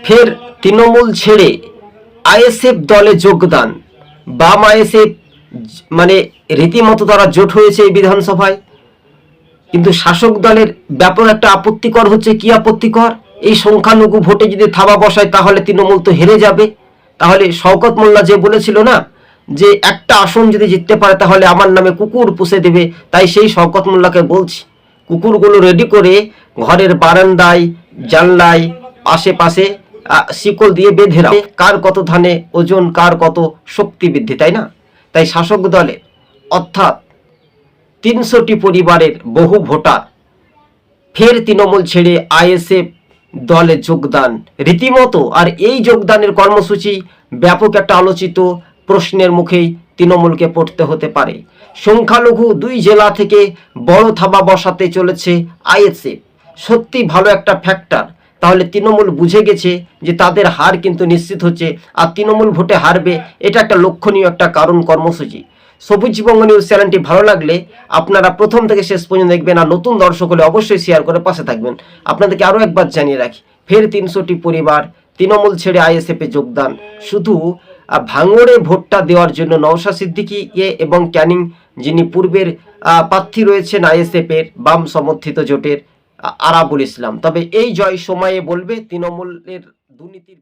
ফের তৃণমূল ছেড়ে আইএসএফ দলে যোগদান। বাম আইএসএফ মানে রীতিমতো তারা জোট হয়েছে এই বিধানসভায়, কিন্তু শাসক দলের ব্যাপক একটা আপত্তিকর হচ্ছে। কি আপত্তিকর? এই সংখ্যালঘু ভোটে যদি থাবা বসায় তাহলে তৃণমূল তো হেরে যাবে। তাহলে শওকত মোল্লা যে বলেছিল না যে একটা আসন যদি জিততে পারে তাহলে আমার নামে কুকুর পুষে দেবে, তাই সেই শওকত মোল্লাকে বলছি কুকুরগুলো রেডি করে ঘরের বারান্দায় জানলায় আশেপাশে শিকল দিয়ে বেঁধে রাখে। কার কত ধানে ওজন, কার কত শক্তি বৃদ্ধি, তাই না? তাই শাসক দলে অর্থাৎ ৩০০টি পরিবারের বহু ভোটার ফের তৃণমূল ছেড়ে আইএসএফ দলে যোগদান রীতিমতো। আর এই যোগদানের কর্মসূচি ব্যাপক একটা আলোচিত প্রশ্নের মুখেই তৃণমূলকে পড়তে হতে পারে। সংখ্যালঘু ২ জেলা থেকে বড় থাবা বসাতে চলেছে আইএসএফ, সত্যি ভালো একটা ফ্যাক্টর। তাহলে তৃণমূল বুঝে গেছে যে তাদের হার কিন্তু নিশ্চিত হচ্ছে, আর তৃণমূল ভোটে হারবে, এটা একটা লক্ষণীয় একটা কারণ কর্মসূচি। সবুজবঙ্গ নিউজ চ্যানেলটি ভালো লাগলে আপনারা প্রথম থেকে শেষ পর্যন্ত দেখবেন, আর নতুন দর্শক হলে অবশ্যই শেয়ার করে পাশে থাকবেন। আপনাদেরকে আরও একবার জানিয়ে রাখি, ফের ৩০০টি পরিবার তৃণমূল ছেড়ে আইএসএফে যোগদান। শুধু ভাঙড়ে ভোটটা দেওয়ার জন্য নওশাদ সিদ্দিকী এবং ক্যানিং, যিনি পূর্বের প্রার্থী রয়েছেন আইএসএফের বাম সমর্থিত জোটের আরাবুল ইসলাম। তবে এই জয় সময়ে বলবে তৃণমূলের দুর্নীতির